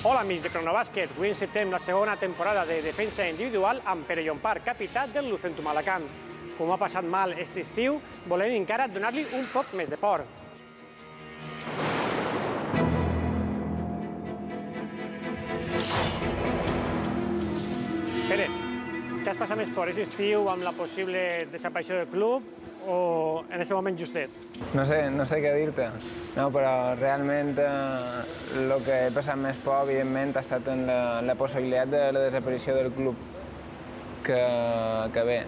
Hola amics de Cronobàsquet, avui encetem la segona temporada de defensa individual amb Pere Llompart, capità del Lucentum Alacant. Com ha passat mal aquest estiu, volem encara donar-li un poc més de por. Pere, què has passat més por aquest estiu amb la possible desaparició del club o en aquest moment justet? No sé què dir-te, no, però realment el que he passat més por, evidentment, ha estat en la possibilitat de la desaparició del club. Que bé,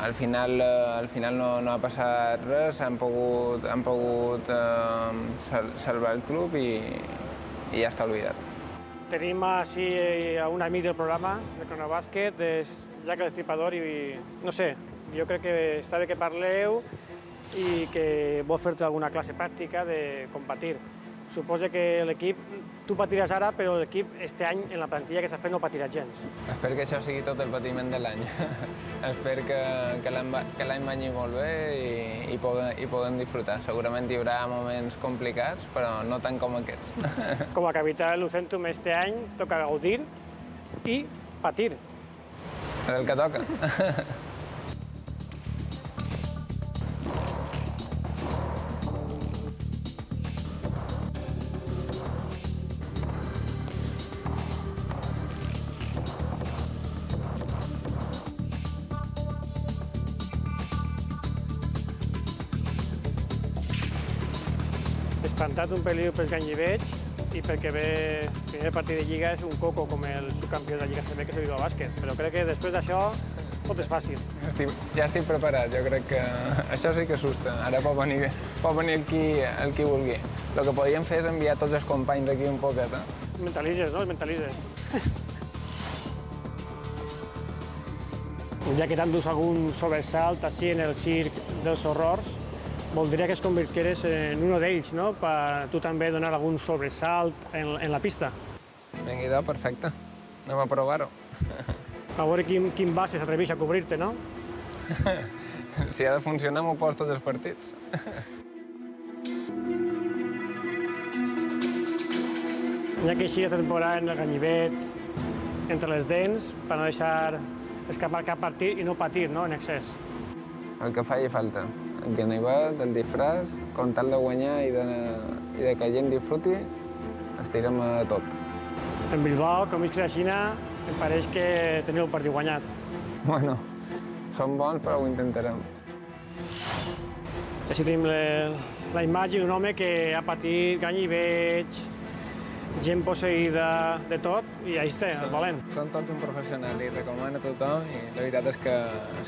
al final no ha passat res, han pogut salvar el club i ja està oblidat. Tenim així un amic del programa de Cronobàsquet, és Jack l'Estripador, i no sé, jo crec que està bé que parleu i que vol fer-te alguna classe pràctica de com patir. Suposo que l'equip, tu patiràs ara, però l'equip este any en la plantilla que s'ha fet no patirà gens. Espero que això sigui tot el patiment de l'any. Espero que l'any vagi molt bé i puguem disfrutar. Segurament hi haurà moments complicats, però no tant com aquests. Com a capità del Lucentum este any toca gaudir i patir. És el que toca. Espantat un peliu pels ganyivets i perquè ve el primer partit de Lliga és un coco com el subcampió de la Lliga CB, que és el Bilbao-Bàsquet, però crec que després d'això tot és fàcil. Ja estic preparat, jo crec que això sí que assusta. Ara pot venir el qui vulgui. El que podíem fer és enviar tots els companys aquí un poquet. Mentalitzes, no? Els mentalitzes. Ja que t'endús algun sobresalt així en el circ dels horrors, voldria que es convertieres en un d'ells, no? Per tu també donar algun sobresalt en la pista. Vinga, perfecte. Anem a provar-ho. A veure quin base s'atreveix a cobrir-te, no? Si ha de funcionar, m'ho poso tots els partits. Ja que així la temporada en el ganivet, entre les dents, per no deixar escapar cap partit i no patir, no?, en excés. El que faci falta. El ganivet, el disfràs, com tal de guanyar i de que la gent disfruti, estirem a tot. En Bilbao, com visc a la Xina, em pareix que teniu un partit guanyat. Bueno, som bons, però ho intentarem. Així tenim la imatge d'un home que ha patit ganivet, gent posseïda, de tot, i ahí està, el valent. Són tots un professional i recomano a tothom i la veritat és que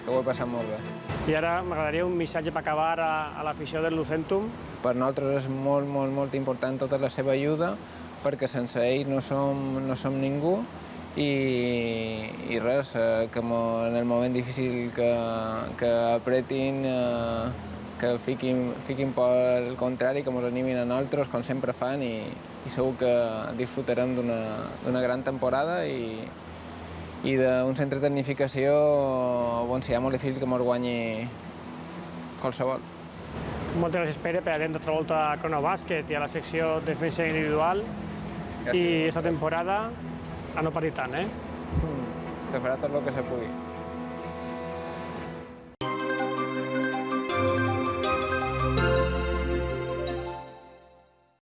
ho he passat molt bé. I ara m'agradaria un missatge per acabar a l'afició del Lucentum. Per nosaltres és molt important tota la seva ajuda, perquè sense ell no som ningú i res, que en el moment difícil que apretin, que fiquin pel contrari, que ens animin a nosaltres, com sempre fan, i segur que disfrutarem d'una gran temporada i d'un centre de tecnificació on serà molt difícil que ens guanyi qualsevol. Moltes gràcies, Pere, per atendre altra volta a Cronobàsquet i a la secció de defensa individual. I aquesta temporada a no patir tant, eh? Se farà tot el que se pugui.